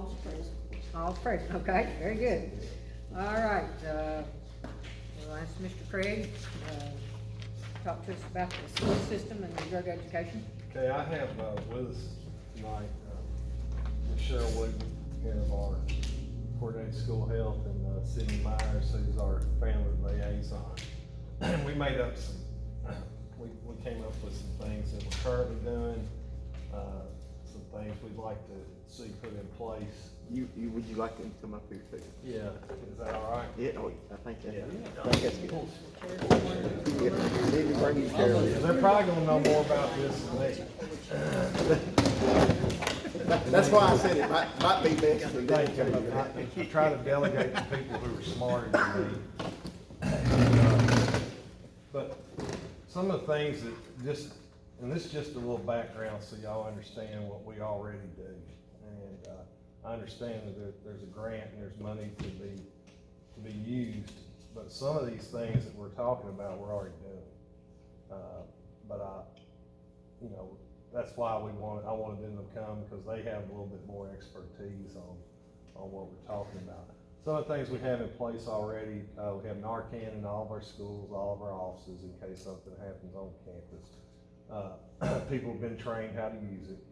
All's present. All's present, okay, very good. All right, we'll ask Mr. Craig, talk to us about the school system and the drug education. Okay, I have, with us tonight, Michelle Wooden, head of our coordinated school health, and Sydney Myers, who's our family liaison. We made up we came up with some things that we're currently doing, some things we'd like to see put in place. Would you like them to come up here too? Yeah, is that all right? Yeah, oh, I think that, Yeah. I think that's good. Yeah, need to bring you chair. They're probably gonna know more about this than me. That's why I said it might be best for them to Thank come up you. here. I try to delegate to people who are smarter than me. But some of the things that and this is just a little background so y'all understand what we already do. And, I understand that there's a grant and there's money to be used, but some of these things that we're talking about, we're already doing. You know, that's why I wanted them to come, because they have a little bit more expertise on what we're talking about. Some of the things we have in place already, we have Narcan in all of our schools, all of our offices, in case something happens on campus. People have been trained how to use it.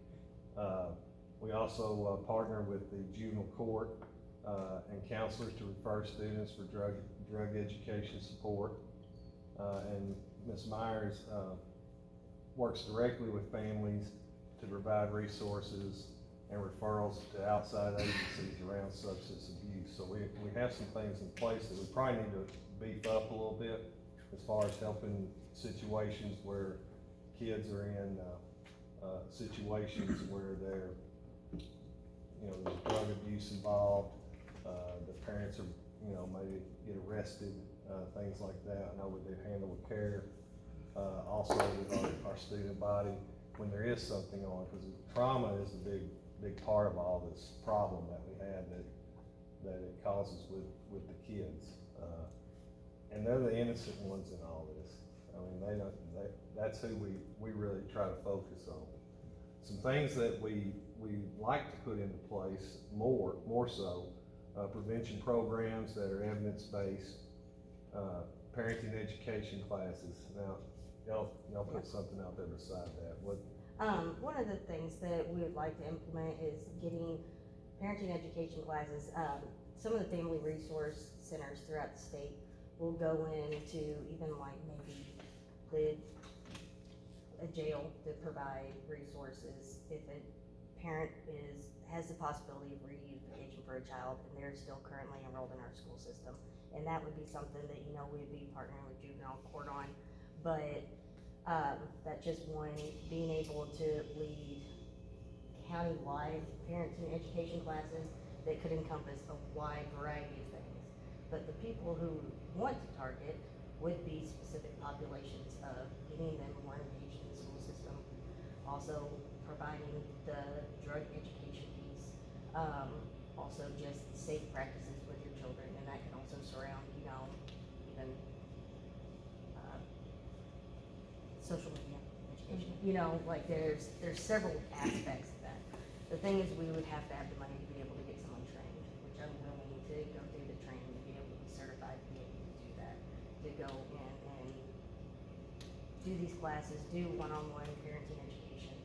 We also partner with the juvenile court and counselors to refer students for drug education support. And Ms. Myers works directly with families to provide resources and referrals to outside agencies around substance abuse. So we have some things in place that we probably need to beef up a little bit as far as helping situations where kids are in situations where there's drug abuse involved, the parents are, maybe get arrested, things like that. I know we do handle with care. Also with our student body, when there is something on, because trauma is a big part of all this problem that we have that it causes with the kids. And they're the innocent ones in all this. I mean, that's who we really try to focus on. Some things that we like to put into place more so, prevention programs that are evidence-based, parenting education classes. Now, y'all put something out there beside that. One of the things that we would like to implement is getting parenting education classes. Some of the family resource centers throughout the state will go into even like maybe a jail to provide resources if a parent has the possibility of reunification for a child and they're still currently enrolled in our school system. And that would be something that, we'd be partnering with juvenile court on. But that's just one, being able to lead county-wide parenting education classes that could encompass a wide variety of things. But the people who want to target would be specific populations of getting them more engaged in the school system, also providing the drug education piece, also just safe practices with your children, and that can also surround, even social media education. Like there's several aspects of that. The thing is, we would have to have the money to be able to get someone trained, which I'm willing to go through the training to be able to be certified to be able to do that, to go in and do these classes, do one-on-one parenting education.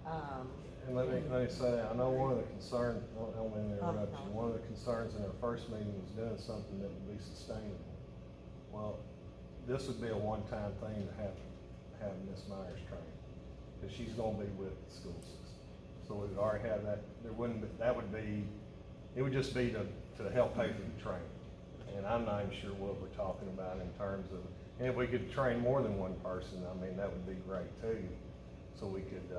And let me say that, I know one of the concerns, I don't mean to interrupt you, one of the concerns in our first meeting was doing something that would be sustainable. Well, this would be a one-time thing to have Ms. Myers trained, because she's gonna be with the school system. So we'd already have that, it would just be to help pay for the training. And I'm not even sure what we're talking about in terms of, and if we could train more than one person, I mean, that would be great too. So we could,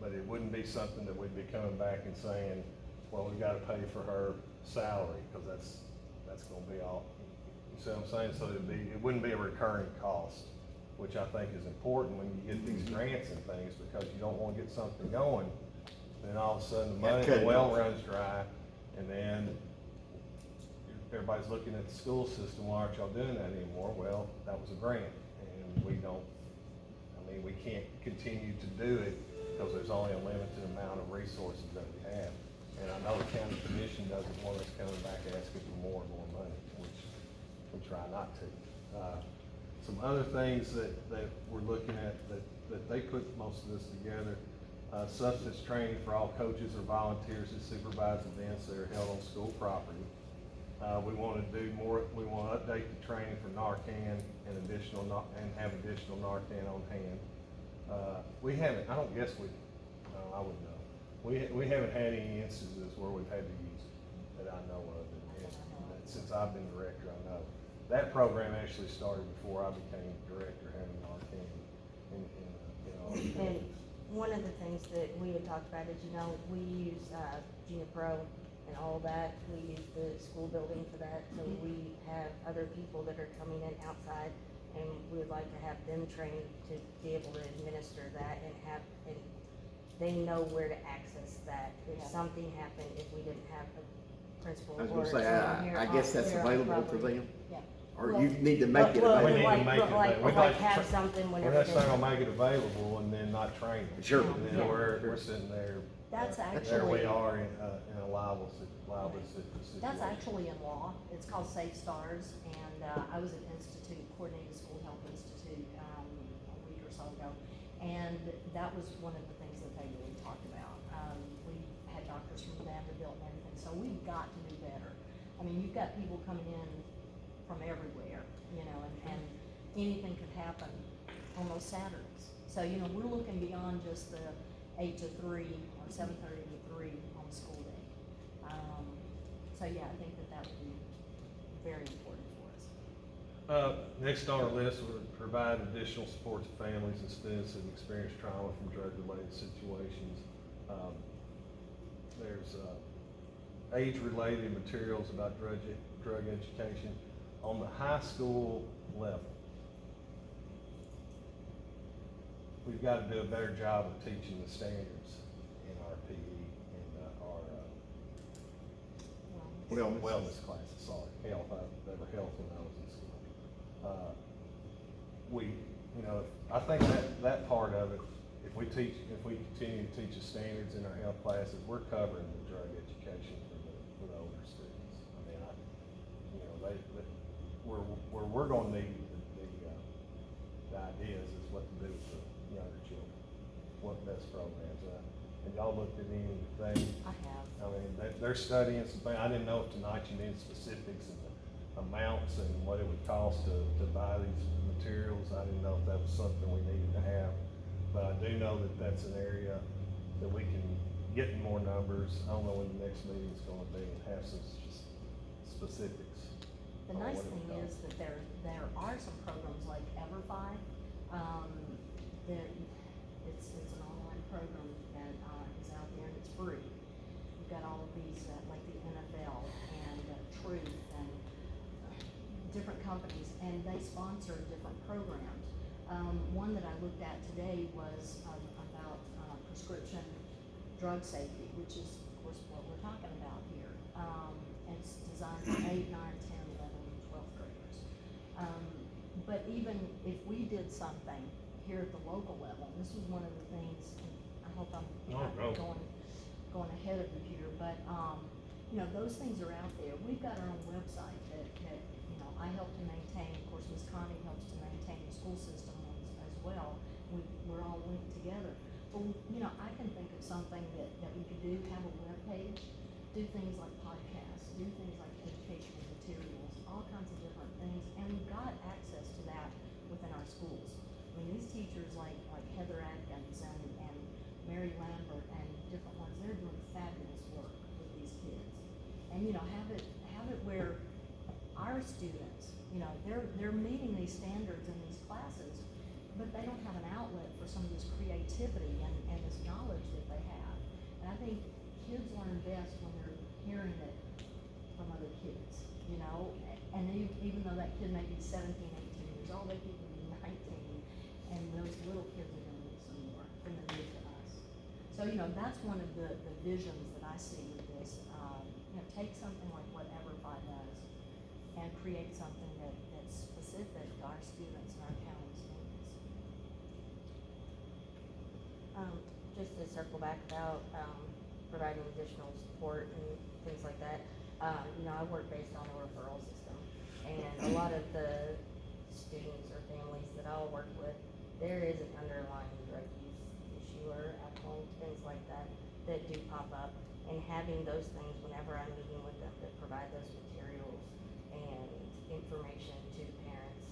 but it wouldn't be something that we'd be coming back and saying, well, we've gotta pay for her salary, because that's gonna be all, you see what I'm saying? So it wouldn't be a recurring cost, which I think is important when you get these grants and things, because you don't wanna get something going, then all of a sudden the money, the well runs dry, and then everybody's looking at the school system, why aren't y'all doing that anymore? Well, that was a grant, and we can't continue to do it because there's only a limited amount of resources that we have. And I know the county commission doesn't want us coming back asking for more and more money, which we try not to. Some other things that we're looking at, that they put most of this together, substance training for all coaches or volunteers who supervise events that are held on school property. We want to do more, we want to update the training for Narcan and have additional Narcan on hand. We haven't, I don't guess I would know. We haven't had any instances where we've had to use it that I know of. And since I've been director, I know. That program actually started before I became director, having Narcan And one of the things that we had talked about is, we use, Junipro and all that. We use the school building for that, so we have other people that are coming in outside, and we would like to have them trained to be able to administer that and they know where to access that. If something happened, if we didn't have a principal I was or gonna say, someone here I guess that's there on available to property. them, Yeah. or Well, you need to make it well, We available. need to make it like, available. We'd like like to have tra- something We're whenever. not saying I'll make it available and then not train them. Sure. And then Yeah. we're sitting there. That's There we actually- are in a liable situation. That's actually in law. It's called Safe Stars, and I was at Institute, coordinated School Health Institute, a week or so ago, and that was one of the things that they really talked about. We had doctors from Vanderbilt and everything, so we've got to do better. I mean, you've got people coming in from everywhere, and anything could happen on those Saturdays. So, we're looking beyond just the 8 to 3 or 7:30 to 3 on school day. So yeah, I think that would be very important for us. Next on our list, we'll provide additional support to families and students that experience trauma from drug-related situations. There's age-related materials about drug education on the high school level. We've got to do a better job of teaching the standards in our PE and our wellness classes, health. They were health when I was in school. I think that part of it, if we continue to teach the standards in our health classes, we're covering the drug education for the older students. I mean, where we're gonna need the ideas is what to do with the younger children, what best programs. And y'all looked at anything? I have. I mean, they're studying some things. I didn't know if tonight you needed specifics and the amounts and what it would cost to buy these materials. I didn't know if that was something we needed to have. But I do know that that's an area that we can get more numbers. I don't know when the next meeting's gonna be and have some specifics. The nice thing is that there are some programs like EverFi. It's an online program that is out there and it's free. You've got all of these, like the NFL and Truth and different companies, and they sponsor different programs. One that I looked at today was about prescription drug safety, which is, of course, what we're talking about here. It's designed for 8, 9, 10, 11, and 12th graders. But even if we did something here at the local level, this was one of the things, and I hope I'm not going ahead of you here, but, those things are out there. We've got our own website that I help to maintain. Of course, Ms. Connie helps to maintain the school system as well. We're all linked together. But, I can think of something that we could do, have a web page, do things like podcasts, do things like educational materials, all kinds of different things, and we've got access to that within our schools. I mean, these teachers like Heather Atkins and Mary Lambert and different ones, they're doing fabulous work with these kids. And, have it where our students, they're meeting these standards in these classes, but they don't have an outlet for some of this creativity and this knowledge that they have. And I think kids learn best when they're hearing it from other kids, and even though that kid may be 17, 18 years old, they could be 19, and those little kids are gonna listen more than they do to us. So, that's one of the visions that I see with this. Take something like what EverFi does and create something that's specific to our students and our county students. Just to circle back about, providing additional support and things like that. I work based on a referral system, and a lot of the students or families that I'll work with, there is an underlying drug use issue or alcohol, things like that, that do pop up. And having those things whenever I'm meeting with them that provide those materials and information to the parents.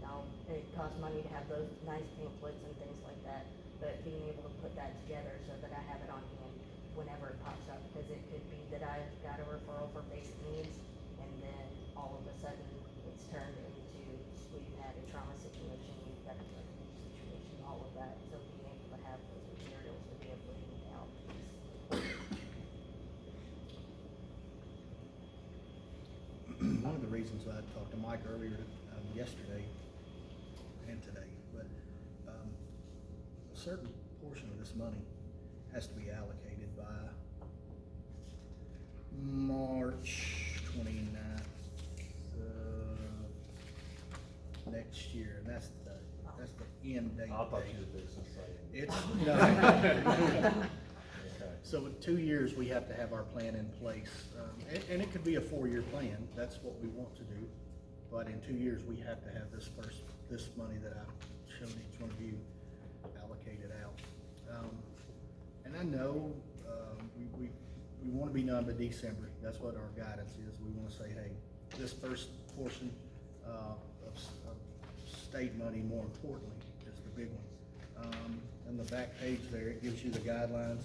Now, it costs money to have those nice pamphlets and things like that, but being able to put that together so that I have it on hand whenever it pops up, because it could be that I've got a referral for basic needs, and then all of a sudden it's turned into, we've had a trauma situation, we've got a drug abuse situation, all of that. So being able to have those materials to be able to hand out is One of the reasons I talked to Mike earlier, yesterday and today, but a certain portion of this money has to be allocated by March 29th next year, and that's the end date. I thought you were business saying. It's, no. Okay. So in 2 years, we have to have our plan in place, and it could be a 4-year plan, that's what we want to do. But in 2 years, we have to have this money that I've shown each one of you allocated out. And I know, we wanna be done by December, that's what our guidance is. We wanna say, hey, this first portion, of state money, more importantly, is the big one. On the back page there, it gives you the guidelines.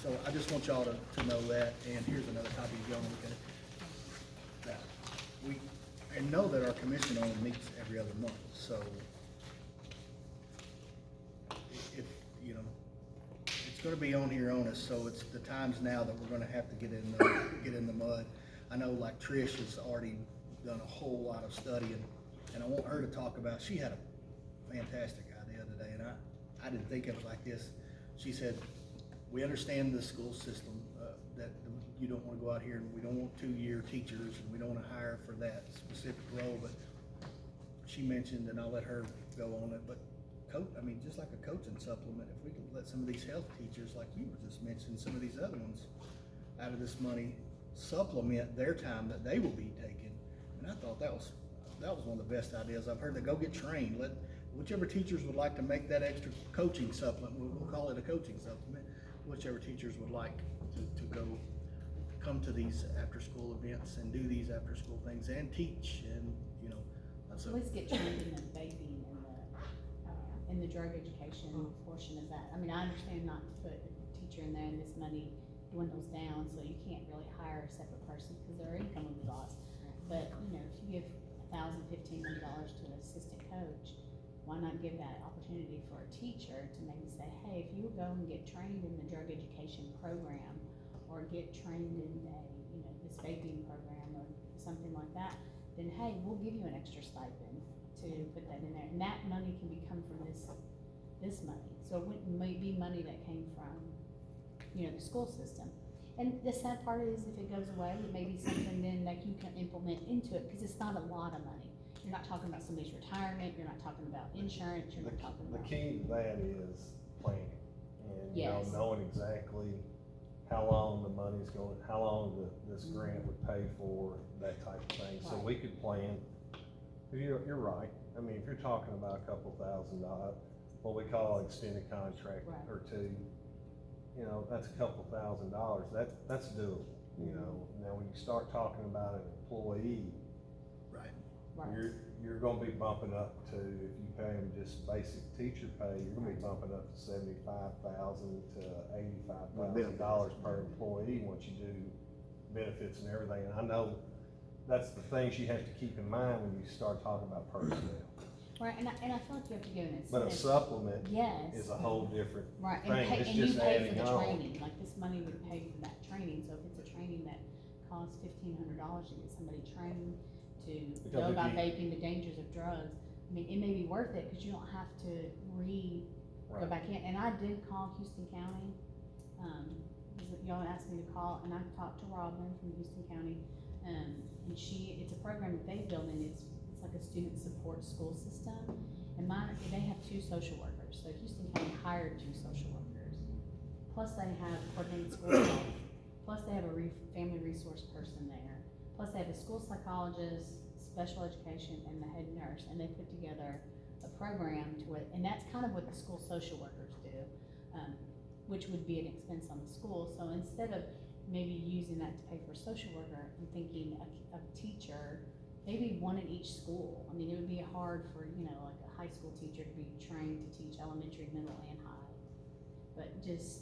So I just want y'all to know that, and here's another copy if y'all want to look at it. That and know that our commission only meets every other month, so if it's gonna be on here on us, so it's the times now that we're gonna have to get in the mud. I know like Trish has already done a whole lot of studying, and I want her to talk about, she had a fantastic idea today, and I didn't think of it like this. She said, we understand the school system, that you don't wanna go out here and we don't want 2-year teachers and we don't wanna hire for that specific role, but she mentioned, and I'll let her go on it, but just like a coaching supplement, if we could let some of these health teachers, like you were just mentioning, some of these other ones, out of this money, supplement their time that they will be taking. And I thought that was one of the best ideas I've heard, to go get trained. Let whichever teachers would like to make that extra coaching supplement, we'll call it a coaching supplement, whichever teachers would like to come to these after-school events and do these after-school things and teach, and So let's get trained in the vaping and the drug education portion of that. I mean, I understand not to put a teacher in there, and this money dwindles down, so you can't really hire a separate person because their income will be lost. But, if you give $1,000, $1,500 to an assistant coach, why not give that opportunity for a teacher to maybe say, hey, if you go and get trained in the drug education program, or get trained in this vaping program or something like that, then hey, we'll give you an extra stipend to put that in there, and that money can become from this money. So it wouldn't be money that came from, the school system. And the sad part is, if it goes away, it may be something then that you can implement into it, because it's not a lot of money. You're not talking about somebody's retirement, you're not talking about insurance, you're not talking about. The key to that is planning, and Yes. knowing exactly how long the money's going, how long this grant would pay for, that type of thing, so we could plan. You're right, I mean, if you're talking about a couple $1,000, what we call extended contract Right. or two, that's a couple $1,000, that's doable, Now, when you start talking about an employee, Right. you're gonna be bumping up to, if you pay them just basic teacher pay, you're gonna be bumping up to $75,000 to $85,000 per employee once you do benefits and everything. And I know that's the things you have to keep in mind when you start talking about personnel. Right, and I feel like you have to give an incentive. But a supplement Yes. is a whole different Right, thing, it's and you just pay for adding the on. training, like this money would pay for that training, so if it's a training that costs $1,500 to get somebody trained to Because know if about you- vaping, the dangers of drugs, I mean, it may be worth it, cause you don't have to go Right. back in, and I did call Houston County, y'all asked me to call, and I talked to Robin from Houston County, and it's a program that they built in, it's like a student support school system, and they have 2 social workers, so Houston County hired 2 social workers. plus they have coordinated school health, plus they have a family resource person there, plus they have a school psychologist, special education, and the head nurse, and they put together a program to where, and that's kind of what the school social workers do, which would be an expense on the school. So instead of maybe using that to pay for a social worker, I'm thinking a teacher, maybe one in each school. I mean, it would be hard for, you know, like a high school teacher to be trained to teach elementary, middle, and high. But just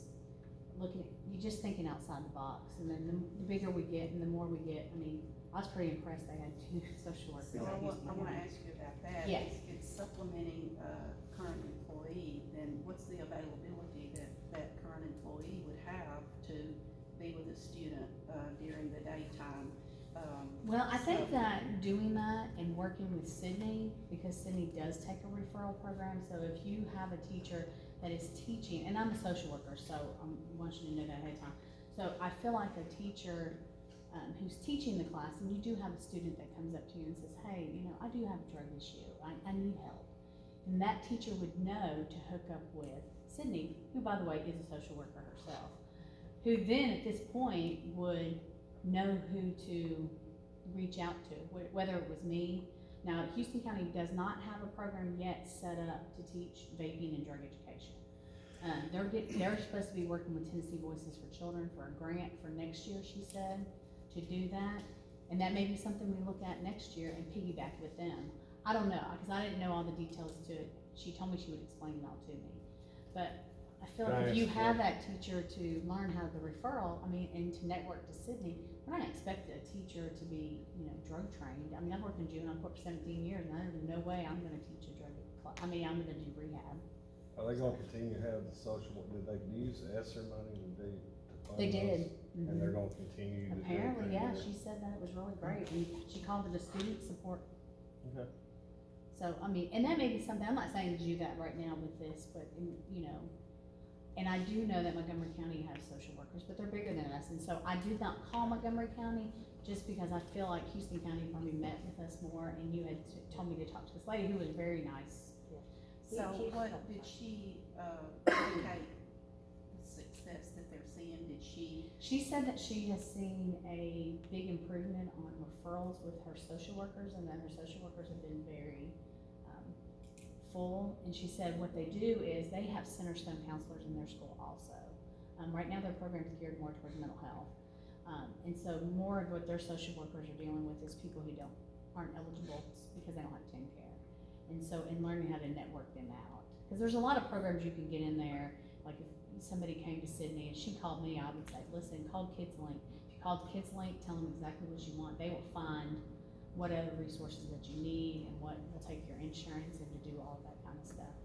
you're just thinking outside the box, and then the bigger we get and the more we get, I mean, I was pretty impressed they had 2 social workers. So at I Houston wanna County. ask you about that. Yes. If it's supplementing a current employee, then what's the availability that current employee would have to be with a student, during the daytime? Well, I think So- that doing that and working with Sydney, because Sydney does take a referral program, so if you have a teacher that is teaching, and I'm a social worker, so I want you to know that ahead of time. So I feel like a teacher who's teaching the class, and you do have a student that comes up to you and says, hey, you know, I do have a drug issue, I need help. And that teacher would know to hook up with Sydney, who by the way is a social worker herself, who then at this point would know who to reach out to, whether it was me. Now, Houston County does not have a program yet set up to teach vaping and drug education. They're supposed to be working with Tennessee Voices for Children for a grant for next year, she said, to do that. And that may be something we look at next year and piggyback with them. I don't know, because I didn't know all the details to it. She told me she would explain it all to me. But I feel like if you have that teacher to learn how the referral, I mean, and to network to Sydney, we're not expecting a teacher to be, you know, drug trained. I mean, I've worked in juvenile court for 17 years, and there's no way I'm gonna teach a drug class. I mean, I'm gonna do rehab. Are they gonna continue to have the social, did they use ESSER money to fund They did. those? And they're gonna continue to do it? Apparently, yeah, she said that it was really great, and she called it a student support. Okay. So, I mean, and that may be something, I'm not saying to do that right now with this, but, you know, and I do know that Montgomery County has social workers, but they're bigger than us, and so I do not call Montgomery County, just because I feel like Houston County probably met with us more, and you had told me to talk to this lady who was very nice. So Keep what up. did she, indicate the success that they're seeing? Did she, She said that she has seen a big improvement on referrals with her social workers, and that her social workers have been very full. And she said what they do is they have Centerstone counselors in their school also. Right now their program's geared more towards mental health. And so more of what their social workers are dealing with is people who aren't eligible because they don't have TN care. And so in learning how to network them out. Because there's a lot of programs you can get in there, like if somebody came to Sydney and she called me, I would say, listen, call Kids Link. If you call Kids Link, tell them exactly what you want. They will find what other resources that you need and what will take your insurance and to do all of that kind of stuff.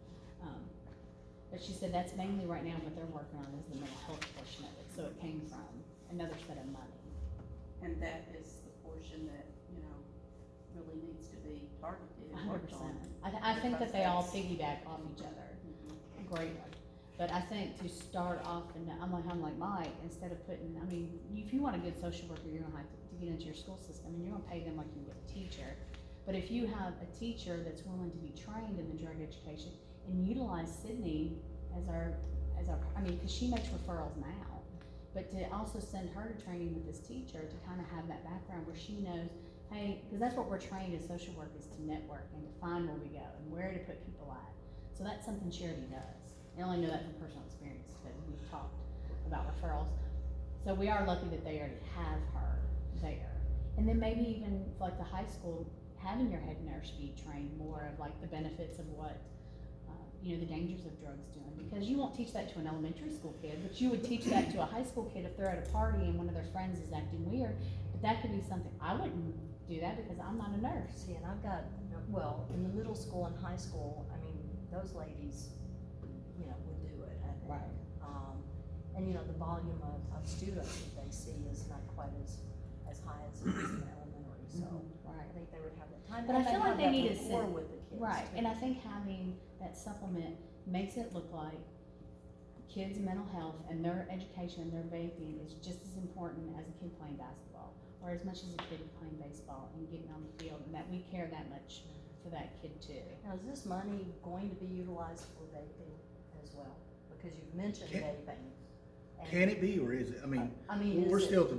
But she said that's mainly right now what they're working on is the mental health portion of it. So it came from another set of money. and that is the portion that, you know, really needs to be targeted and 100%. worked on? I think that they all Because piggyback off each other Mhm. greatly. But I think to start off, and I'm like Mike, instead of putting, I mean, if you want a good social worker, you're gonna have to get into your school system, and you're gonna pay them like you would a teacher. But if you have a teacher that's willing to be trained in the drug education and utilize Sydney as our, I mean, cause she makes referrals now. But to also send her to training with this teacher to kind of have that background where she knows, hey, cause that's what we're trained as social work is to network and to find where we go and where to put people at. So that's something Charity does. I only know that from personal experience because we've talked about referrals. So we are lucky that they already have her there. And then maybe even for like the high school, having your head nurse be trained more of like the benefits of what, you know, the dangers of drugs doing. Because you won't teach that to an elementary school kid, but you would teach that to a high school kid if they're at a party and one of their friends is acting weird. But that could be something, I wouldn't do that because I'm not a nurse. See, and I've got, well, in the middle school and high school, I mean, those ladies, you know, would do it, I think. Right. And you know, the volume of students that they see is not quite as high as it is in elementary, so Right. I think they would have that time. But I and feel like have they that need to rapport sit- with the kids. Right, too. and I think having that supplement makes it look like kids' mental health and their education and their vaping is just as important as a kid playing basketball, or as much as a kid playing baseball and getting on the field, and that we care that much for that kid too. Now, is this money going to be utilized for vaping as well? Because you've mentioned vaping. And- Can it be, or is it? I mean, I mean, we're is it- still,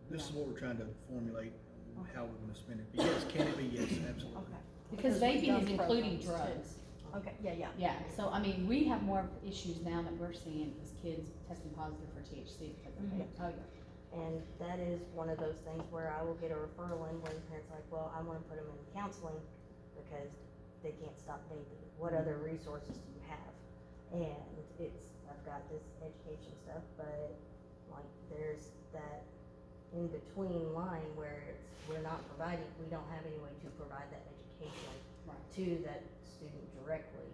this is what we're trying to formulate, how we're gonna spend it. But yes, can it be? Yes, absolutely. Okay. Because we've vaping done is including programs, too. drugs. Okay, yeah. Yeah, so I mean, we have more issues now that we're seeing is kids testing positive for THC because of vape. Oh, yeah. And that is one of those things where I will get a referral in when parents are like, well, I wanna put them in counseling because they can't stop vaping. What other resources do you have? And I've got this education stuff, but like, there's that in-between line where we're not providing, we don't have any way to provide that education Right. to that student directly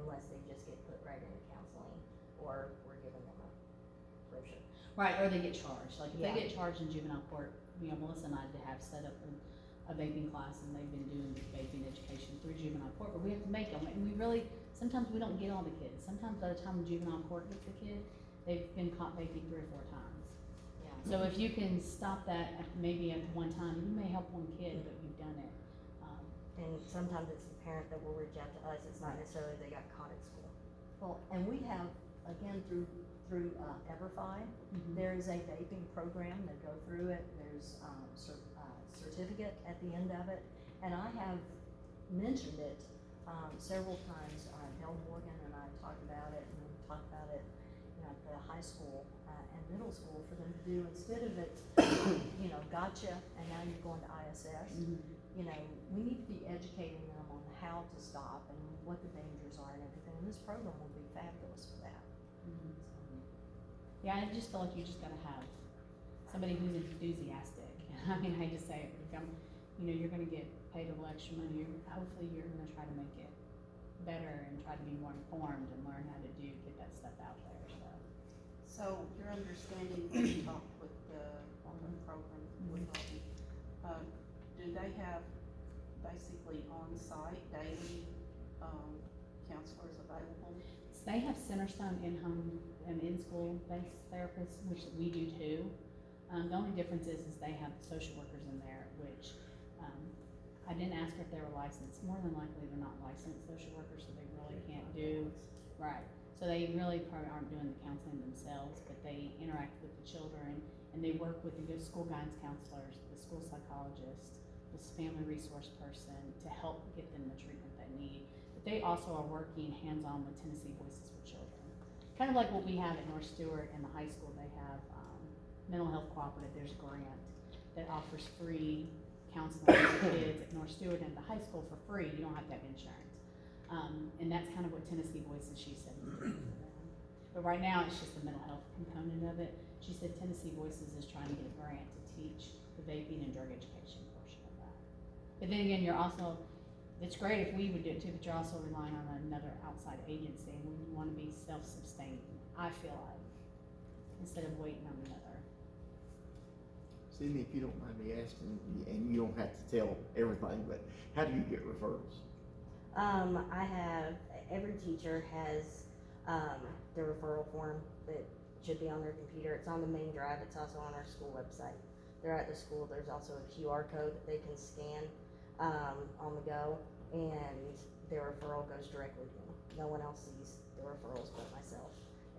unless they just get put right into counseling or we're giving them a brochure. Right, or they get charged, like if they Yeah. get charged in juvenile court, you know, Melissa and I have set up a vaping class and they've been doing vaping education through juvenile court, but we have to make them, and we really, sometimes we don't get all the kids, sometimes by the time juvenile court gets the kid, they've been caught vaping 3 or 4 times. Yeah. So if you can stop that maybe at one time, you may help one kid, but you've done it. And sometimes it's the parent that will reach out to us, it's not Right. necessarily they got caught at school. Well, and we have, again, through EverFi, Mhm. there is a vaping program that go through it, there's, certificate at the end of it, and I have mentioned it, several times, Del Morgan and I talked about it, and we talked about it, you know, at the high school, and middle school, for them to do, instead of it, you know, gotcha, and now you're going to ISS, Mhm. you know, we need to be educating them on how to stop and what the dangers are and everything, and this program will be fabulous for that. Mhm. Yeah, I just feel like you just gotta have somebody who's enthusiastic. I mean, I just say it, you know, you're gonna get paid a little extra money, hopefully you're gonna try to make it better and try to be more informed and learn how to get that stuff out there, so. So your understanding, when you talked with the program with Bobby, do they have basically on-site daily, counselors available? So they have Centerstone in-home and in-school based therapists, which we do too. The only difference is they have social workers in there, which, I didn't ask her if they were licensed. More than likely, they're not licensed social workers, so they really can't do, right. So they really probably aren't doing the counseling themselves, but they interact with the children and they work with the good school guidance counselors, the school psychologist, this family resource person to help get them the treatment they need. But they also are working hands-on with Tennessee Voices for Children. Kind of like what we have at North Stewart in the high school, they have, mental health cooperative, there's a grant that offers free counseling for kids at North Stewart and the high school for free, you don't have to have insurance. And that's kind of what Tennessee Voices, she said, is doing for them. But right now, it's just the mental health component of it. She said Tennessee Voices is trying to get a grant to teach the vaping and drug education portion of that. But then again, you're also, it's great if we would do it too, but you're also relying on another outside agency, and we wanna be self-sustaining, I feel like, instead of waiting on the other. Sydney, if you don't mind me asking, and you don't have to tell everything, but how do you get referrals? Every teacher has, the referral form that should be on their computer. It's on the main drive, it's also on our school website. They're at the school, there's also a QR code that they can scan, on the go, and their referral goes directly to them. No one else sees the referrals but myself.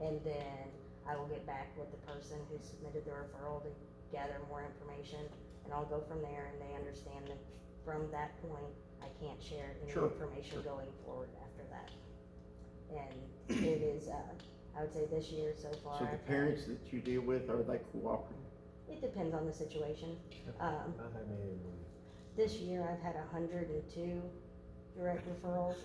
And then I will get back with the person who submitted the referral to gather more information, and I'll go from there, and they understand that from that point, I can't share any Sure, information sure. going forward after that. And it is, I would say this year so far. So the I've had- parents that you deal with, are they cooperative? It depends on the situation. About how many of them? This year I've had 102 direct referrals.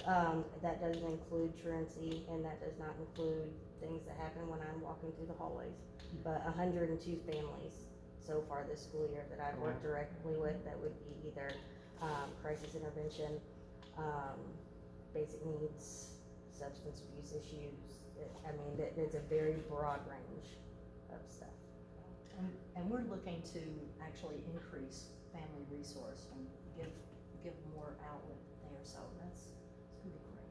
That doesn't include truancy, and that does not include things that happen when I'm walking through the hallways. But 102 families so far this school year that I've worked directly with, that would be either, crisis intervention, basic needs, substance abuse issues. It's a very broad range of stuff. And we're looking to actually increase family resource and give more outlet there, so it's gonna be great.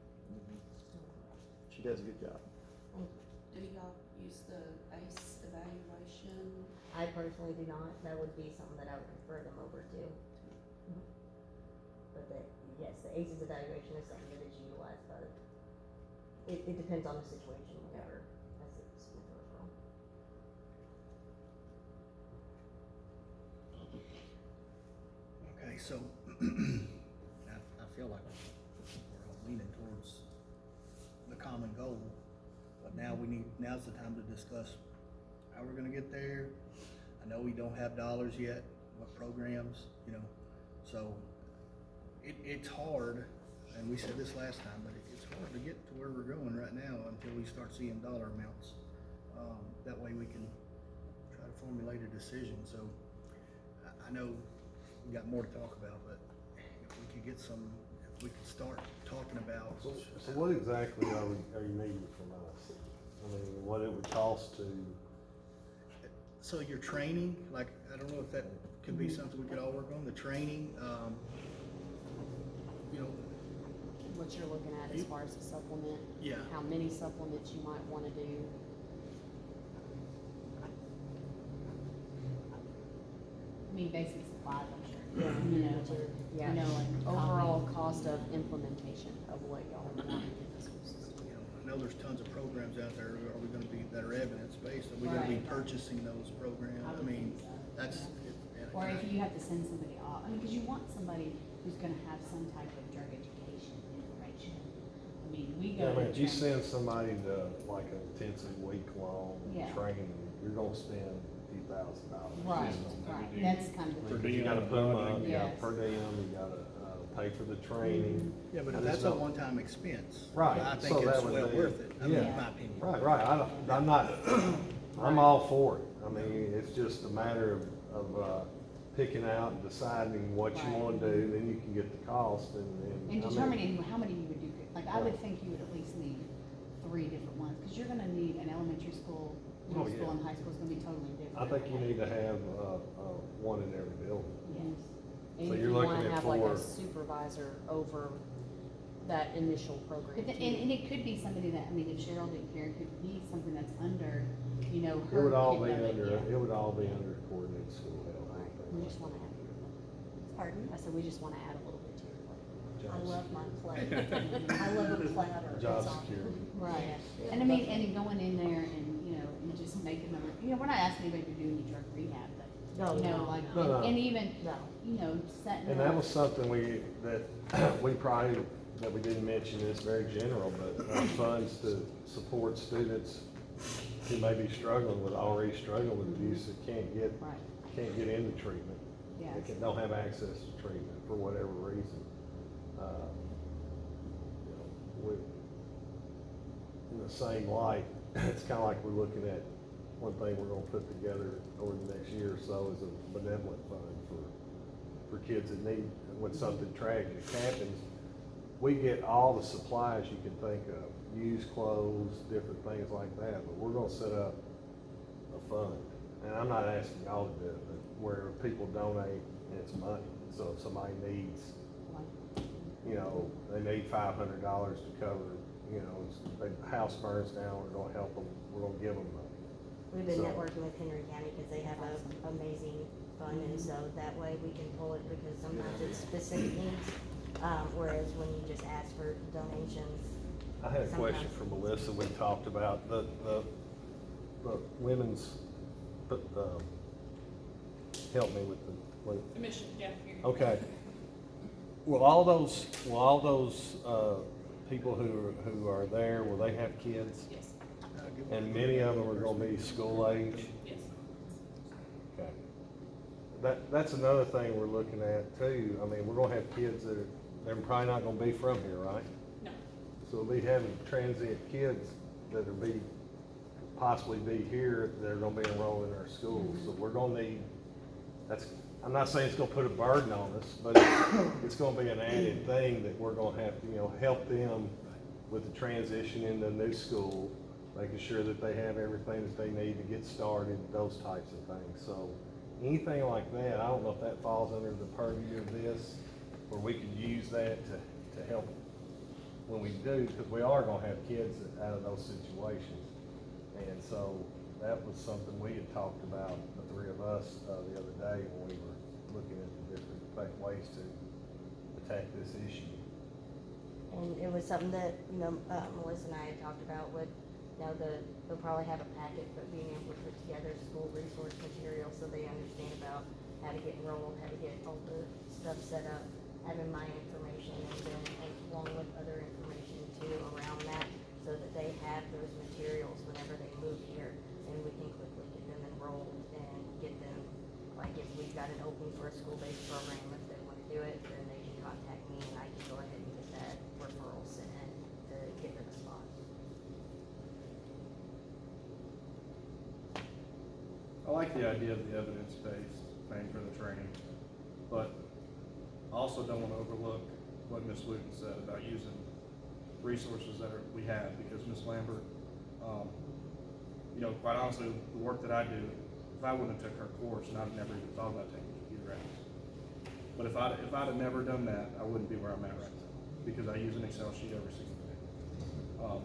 It's gonna be great. She does a good job. Do y'all use the ACE evaluation? I personally do not. That would be something that I would refer them over to. But yes, the ACEs evaluation is something that is utilized, but it depends on the situation whenever I submit the referral. so, I feel like we're all leaning towards the common goal, but now's the time to discuss how we're gonna get there. I know we don't have dollars yet, what programs, so it's hard, and we said this last time, but it's hard to get to where we're going right now until we start seeing dollar amounts. That way we can try to formulate a decision, so I know we got more to talk about, but if we could start talking about. So what exactly are you needing from us? I mean, what it would cost to, So your training, like, I don't know if that could be something we could all work on, the training, What you're looking at as far as the supplement, yeah, how many supplements you might wanna do. I mean, basic supplies, I'm sure. Yeah. Like Overall cost of implementation of what y'all want in the school system. I know there's tons of programs out there, are we gonna be, that are evidence-based, are we gonna be Right. purchasing those programs? I I would mean, think so, that's. yeah. Or if you have to send somebody off, I mean, cause you want somebody who's gonna have some type of drug education information. I mean, we go. I mean, to if you training- send somebody to like an intensive week-long Yeah. training, you're gonna spend a few $1,000s. Right, right, that's kind of the. Because you gotta put them up, you gotta Yes. per diem, you gotta, pay for the training. Yeah, but if And that's it's a not- one-time expense. Right, I so think that it's would well be- worth it, I mean, in yeah. my opinion. Right, I'm not, I'm all for it. I mean, it's just a matter of picking out and deciding what you Right. wanna do, then you can get the cost and. And I mean- determining how many you would do, like, I would Right. think you would at least need 3 different ones, cause you're gonna need an elementary school, middle Oh, school, yeah. and high school is gonna be totally different. I think you need to have, one in every building. Yes. And So if you're you looking wanna at have like a 4. supervisor over that initial program But too. and it could be somebody that, I mean, if Cheryl didn't care, it could be something that's under, her. It would all be kid level, under, yeah. it would all be under coordinated school health. Right, everything we just like wanna add. Pardon? I said, we just wanna add a little bit to your plate. that. I Job love my plate. security. I love a platter. Job It's on. security. Right, Yeah. and I mean, and going in there and, and just making them, we're not asking anybody to do any drug rehab, but, No, no, like, no. No, no. and even, No. setting up. And that was something we probably, that we didn't mention this, very general, but funds to support students who may be already struggling with abuse that Right, can't get into treatment. yes. Don't have access to treatment for whatever reason. In the same light, it's kinda like we're looking at, one thing we're gonna put together over the next year or so is a benevolent fund for kids that need, when something tragic happens, we get all the supplies you can think of, used clothes, different things like that, but we're gonna set up a fund. And I'm not asking y'all to do it, but where people donate and it's money. So if somebody needs, they need $500 to cover, the house burns down, we're gonna help them, we're gonna give them money. We've been So- networking with Henry County because they have an amazing fund, and so that way we can pull it because sometimes it's specific needs. Whereas when you just ask for donations, I had a question sometimes- for Melissa. We talked about the women's, help me with the. Commission, yeah. Okay. Will all those, people who are there, will they have kids? Yes, And many of them are gonna be school age? yes. Okay. That's another thing we're looking at too. I mean, we're gonna have kids they're probably not gonna be from here, right? No. So we'll be having transient kids that'll possibly be here, that are gonna be enrolled in our schools. So we're gonna need, I'm not saying it's gonna put a burden on us, but it's gonna be an added thing that we're gonna have to, help them with the transition into a new school, making sure that they have everything that they need to get started, those types of things. So anything like that, I don't know if that falls under the purview of this, where we could use that to help when we do, because we are gonna have kids out of those situations. And so that was something we had talked about, the three of us, the other day when we were looking at the different ways to attack this issue. and it was something that, Melissa and I had talked about with, they'll probably have a packet, but being able to put together school resource material so they understand about, how to get enrolled, how to get all the stuff set up, having my information, and then along with other information too around that, so that they have those materials whenever they move here, and we can quickly get them enrolled and get them, like if we've got an opening for a school-based program, if they wanna do it, then they can contact me and I can go ahead and get that referral sent in to get them a spot. I like the idea of the evidence-based paying for the training, but I also don't wanna overlook what Ms. Luton said about using resources we have, because Ms. Lambert, you know, quite honestly, the work that I do, if I wouldn't have took her course, and I'd never even thought about taking computer apps. But if I'd have never done that, I wouldn't be where I'm at right now, because I use an Excel sheet every single day.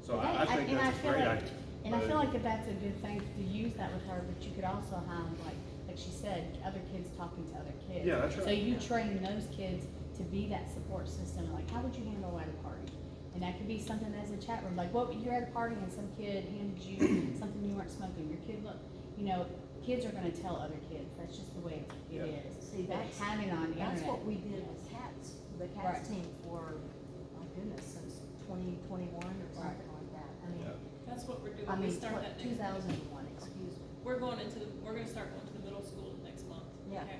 So I think And I that's a feel great like- idea. And I feel like that's a good thing to use that with her, but you could also have, like she said, other kids talking to other kids. Yeah, that's right. So you train those kids to be that support system, like, how would you handle at a party? And that could be something as a chat room, like, what, you're at a party and some kid handed you something you weren't smoking, your kid look, you know, kids are gonna tell other kids, that's just the way it Yeah. is. See, But that's, having on the that's internet. what we did with cats, the Right. cats team for, my goodness, since 2021 or something like that. I mean, Yeah. That's what we're doing. I We mean, start that next 2001, excuse me. We're gonna start going to the middle school next month. Yeah. Okay.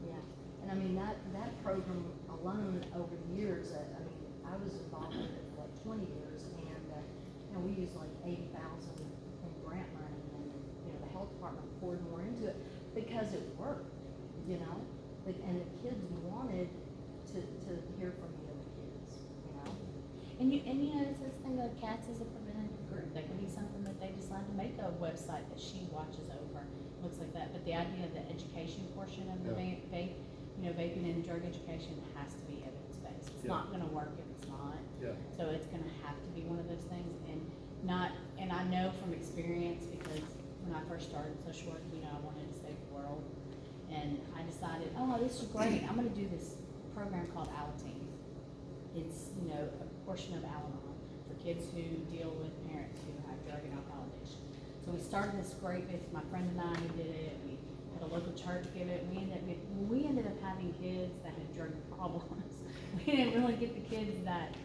Yeah, and I mean, that program alone over the years, I mean, I was involved with it for like 20 years, and, you know, we used like 80,000 in grant money, and, you know, the health department poured more into it, because it worked, you know? And the kids wanted to hear from the other kids, you know? And you know, it's this thing of cats as a preventative group, that could be something that they decide to make a website that she watches over, looks like that, but the idea of the education portion of the Yeah. vape, you know, vaping and drug education has to be evidence-based, it's Yeah. not gonna work if it's not. Yeah. So it's gonna have to be one of those things, and I know from experience, because when I first started social work, you know, I wanted to save the world, and I decided, oh, this is great, I'm gonna do this program called Alateen. It's, you know, a portion of Al-Anon for kids who deal with parents who have drug and alcohol addiction. So we started this great with my friend and I who did it, we had a local church give it, we ended up having kids that had drug problems. We didn't really get the kids that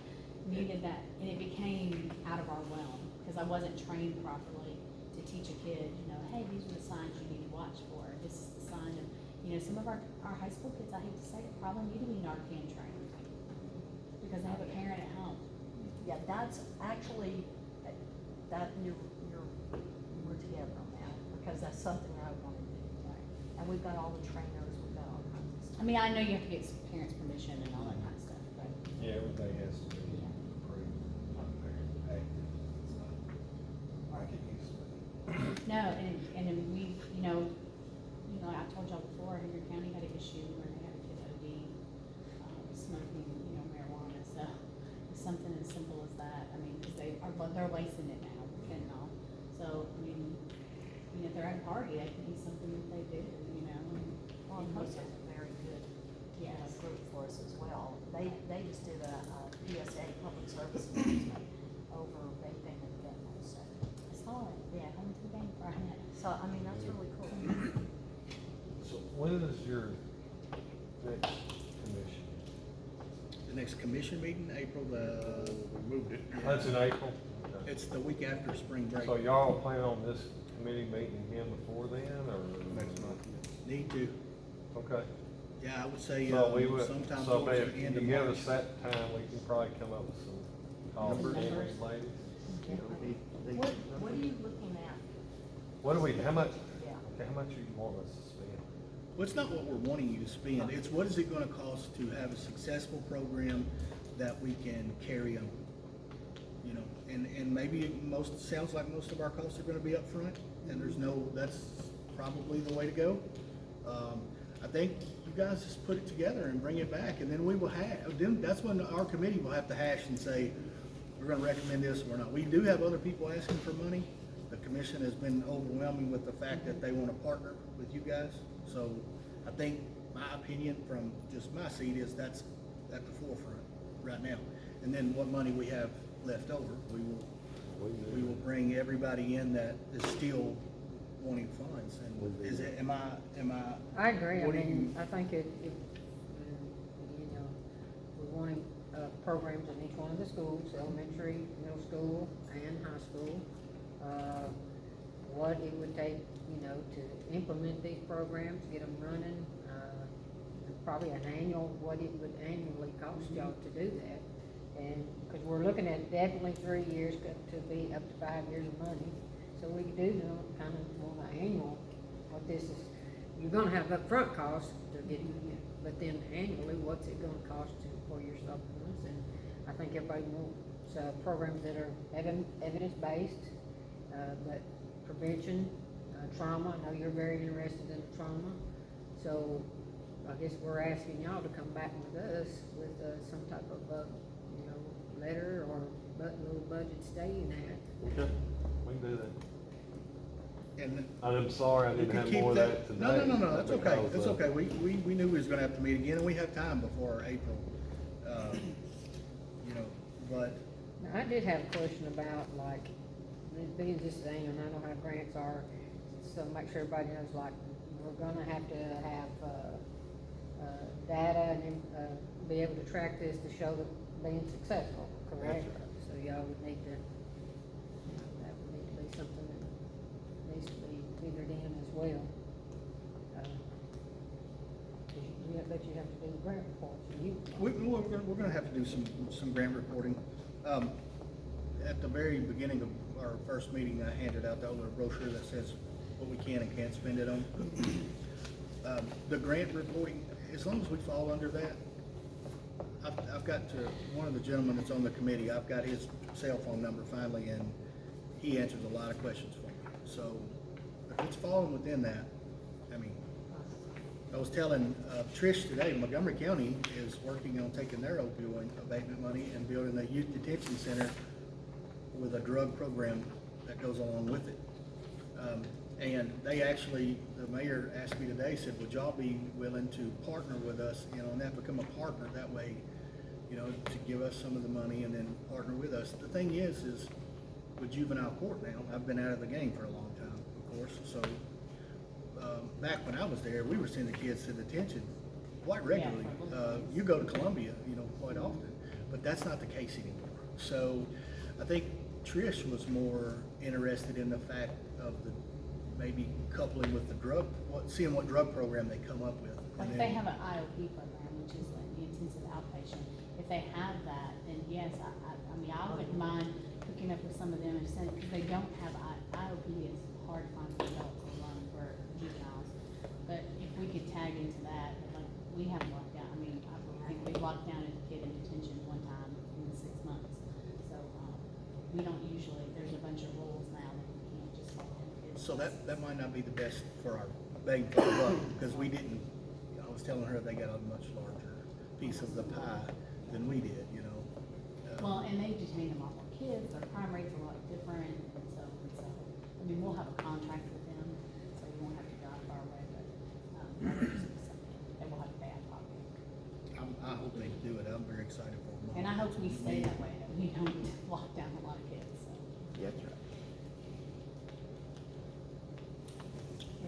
needed that, and it became out of our realm, because I wasn't trained properly to teach a kid, you know, hey, these are the signs you need to watch for, this is the sign of, you know, some of our high school kids, I hate to say it, probably need to be Narcan trained, because they have a parent at home. Yeah, that's actually, that we're together on that, because that's something I want to do. And we've got all the trainers, we've got all kinds of stuff. I mean, I know you have to get parents' permission and all that kind of stuff, but. Yeah, everything has to be approved, not very active, it's not like it used to be. No, and then we, you know, I told y'all before, Henry County had an issue where they had a kid OD, smoking, you know, marijuana, so it's something as simple as that, I mean, because they're lacing it now, fentanyl. So, I mean, you know, if they're at a party, that could be something that they do, you know, and. Well, Post is a very good, Yes. group for us as well. They just did a PSA, public service announcement over vaping and fentanyl, so. I saw it, yeah, I went to the game Friday. So, I mean, that's really cool. So when is your next commission? The next commission meeting, April We moved it. That's in April? Okay. it's the week after spring break. So y'all plan on this committee meeting again before then, or? Next month. Need to, Okay. yeah, I would say, So we would, sometime so towards if the you end of give March. us that time, we can probably come up with some offers, numbers. ladies. What are you looking at? What do we, how much, Yeah. okay, how much do you want us to spend? Well, it's not what we're wanting you to spend, it's what is it gonna cost to have a successful program that we can carry on? You know, and maybe sounds like most of our costs are gonna be up front, and that's probably the way to go. I think you guys just put it together and bring it back, and then then that's when our committee will have to hash and say, we're gonna recommend this or not. We do have other people asking for money. The commission has been overwhelming with the fact that they wanna partner with you guys. So I think my opinion from just my seat is that's at the forefront right now. And then what money we have left over, we will bring everybody in that is still wanting funds, and is it, am I? I agree, I what do mean, you- I think you know, we're wanting, programs in each one of the schools, elementary, middle school, and high school. What it would take, you know, to implement these programs, get them running, probably what it would annually cost y'all to do that. And, cause we're looking at definitely 3 years, to be up to 5 years of money, so we do know kind of on an annual, what this is, you're gonna have upfront costs to get, but then annually, what's it gonna cost for your supplements? And I think everybody wants, programs that are evidence-based, but prevention, trauma, I know you're very interested in trauma, so I guess we're asking y'all to come back with us with, some type of, you know, letter or little budget stating that. Okay, we can do that. And I'm sorry I we didn't could have keep more of that today. No, that's okay, because, that's okay, we knew we was gonna have to meet again, and we have time before April, you know, but, Now, I did have a question about, like, being this thing, and I know how grants are, so make sure everybody knows, like, we're gonna have to have, data and, be able to track this to show that being successful, correct? That's right. So y'all would need to, you know, that would need to be something that needs to be figured in as well. 'Cause I bet you have to do grant reports, and you. we're gonna have to do some grant reporting. At the very beginning of our first meeting, I handed out the little brochure that says what we can and can't spend it on. The grant reporting, as long as we fall under that, I've got to, one of the gentlemen that's on the committee, I've got his cell phone number finally, and he answers a lot of questions for me. So if it's falling within that, I mean, I was telling Trish today, Montgomery County is working on taking their opioid abatement money and building a youth detention center with a drug program that goes along with it. And they actually, the mayor asked me today, said, would y'all be willing to partner with us, you know, and that become a partner that way, you know, to give us some of the money and then partner with us. The thing is with juvenile court now, I've been out of the game for a long time, of course, so back when I was there, we were sending kids to detention quite regularly. You go to Columbia, you know, quite often, but that's not the case anymore. So I think Trish was more interested in the fact of the maybe coupling with the drug, seeing what drug program they come up with. Like if they have an IOP program, which is like the intensive outpatient, if they have that, then yes, I mean, I wouldn't mind hooking up with some of them and saying, because they don't have, IOP is hard to find for adults or run for juveniles. But if we could tag into that, like, we haven't locked down, I mean, I think we locked down a kid in detention one time in the 6 months. So, we don't usually, there's a bunch of rules now that we can't just lock down kids. So that might not be the best for our bang for the buck, because we didn't, I was telling her they got a much larger piece of the pie than we did, you know. Well, and they detain them all more kids, their crime rates are a lot different, and so, I mean, we'll have a contract with them, so we won't have to drive far away, but, they will have to pay out of pocket. I hope they do it, I'm very excited for them. And I hope we stay that way, that we don't lock down a lot of kids, so. That's right.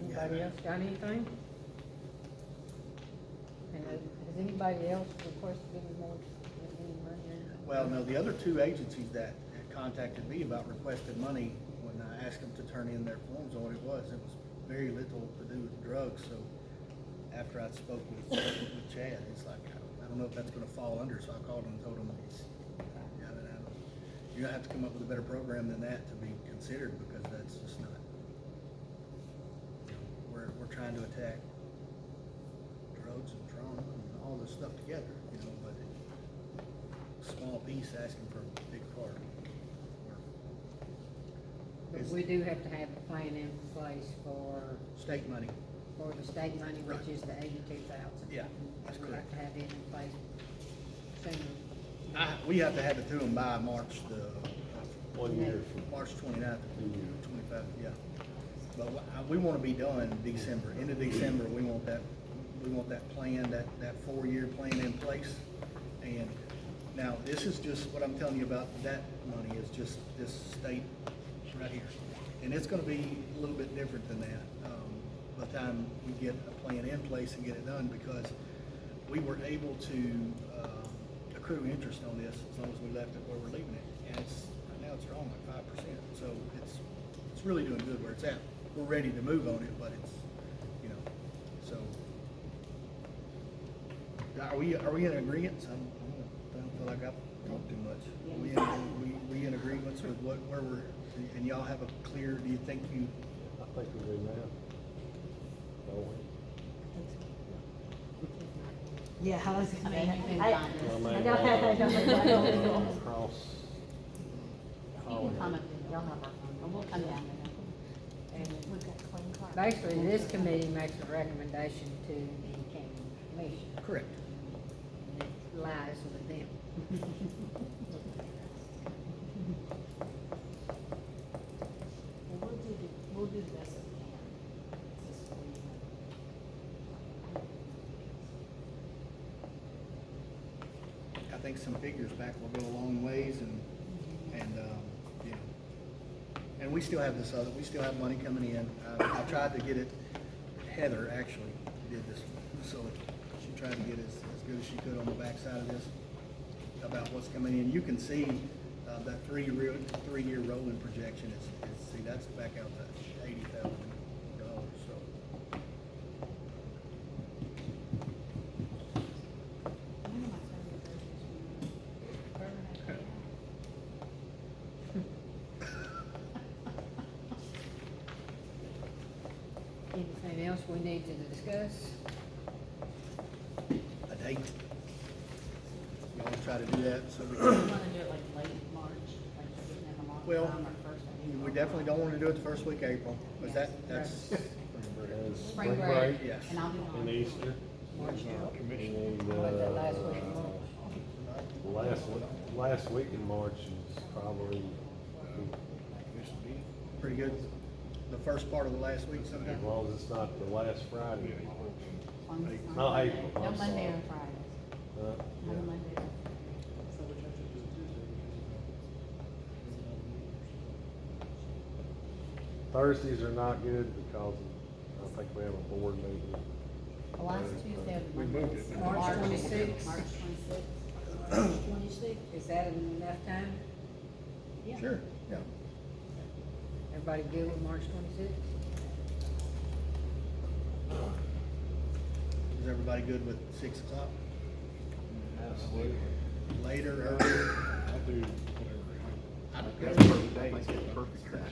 Anybody else got anything? And has anybody else requested any more, any money? Well, no, the other two agencies that had contacted me about requested money, when I asked them to turn in their forms on what it was very little to do with drugs, so after I spoke with Chad, it's like, I don't know if that's gonna fall under, so I called him and told him, you're gonna have to come up with a better program than that to be considered, because that's just not, we're trying to attack drugs and trauma and all this stuff together, you know, but small piece asking for a big part. But we do have to have a plan in place for State money. the state money, which Right. is the 82,000. Yeah, that's We correct. have to have it in place sooner. We have to have it to them by March 1 year. March 29th, 25th, yeah. But we wanna be done December, end of December, we want that plan, that 4-year plan in place. And now, this is just, what I'm telling you about that money is just this state right here. And it's gonna be a little bit different than that, by the time we get a plan in place and get it done, because we were able to, accrue interest on this as long as we left it where we're leaving it. And right now it's wrong like 5%, so it's really doing good where it's at. We're ready to move on it, but it's, you know, so. Are we in agreement? I don't feel like I've talked too much. Are we in agreement with where we're, and y'all have a clear, do you think you, I think we do now. Don't we? Yeah, I was I gonna mean, say, you can I find Well, us. maybe I know. Across. You can come up, y'all have our phone, and we'll come down there. And We've got clean carpet. basically, this committee makes a recommendation to the county commission, correct? and it lies with them. Well, we'll do the best that we can. It's just I think some figures back will go a long ways, and, you know, and we still have this other, we still have money coming in. I tried to get it, Heather actually did this, so she tried to get as good as she could on the backside of this about what's coming in. You can see, that three-year rolling projection is, see, that's back out to $80,000, so. One of my favorite verses from Bourbon Anything else we need to discuss? A date. You wanna try to do that, so we You can, wanna do it like late March, like we didn't have a long Well, time, or first week? we definitely don't wanna do it the first week of April, because that's, Spring break, yes. and I'll be And gone. Easter. March And, What, the last week of March? last week in March is probably, Pretty good. The first part of the last week as sometime. long as it's not the last Friday. As long as it's not No, Monday. April, No I'm Monday sorry. or Friday. Yeah. No Monday or Thursdays are not good because I think we have a board meeting. The last Tuesday of the We month moved is it. March 26th. March 26th. 26, is that enough time? Yeah. Sure, yeah. Everybody good with March 26th? Is everybody good with 6 o'clock? Absolutely. Later, earlier? I'll do whatever. I don't That's care. perfect, I think that's perfect time.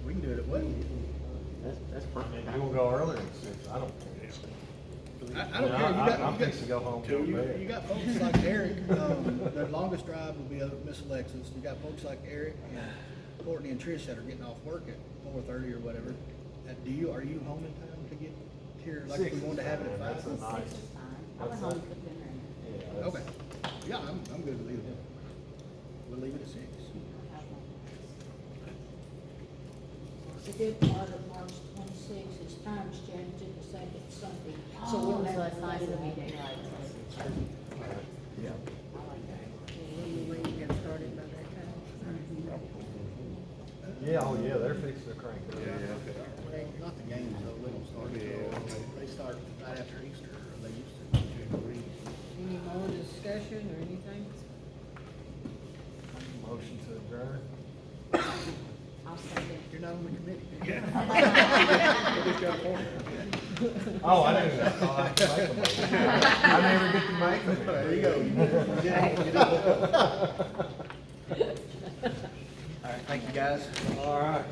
We can do it at what? That's perfect. You wanna go earlier than 6? I don't care. I don't care. You got, I'm you fixing to go home and go to got, bed. you got folks like Eric, their longest drive will be Miss Alexis. You got folks like Eric and Courtney and Trish that are getting off work at 4:30 or whatever. Are you home in time to get here, like if we wanted to have it at That's 5? a nice. 6 is fine. I went That's home a- and cooked dinner in there. Yeah, that's- Okay, yeah, I'm good with either. We'll leave it at 6. The good part of March 26th is times change to the second Sunday. So we'll have so it's nice to to be do it. daylight. Yeah. Will we get started by that time? Yeah, oh yeah, they're fixing to crank it up. Not the games though, they don't start until, they start right after Easter, or they used to. Any more discussion or anything? Motion to adjourn. I'll second. You're not on the committee. Oh, I didn't, oh, I can make a motion. I never get to make them. There you go. You did. All right, thank you, guys. All right.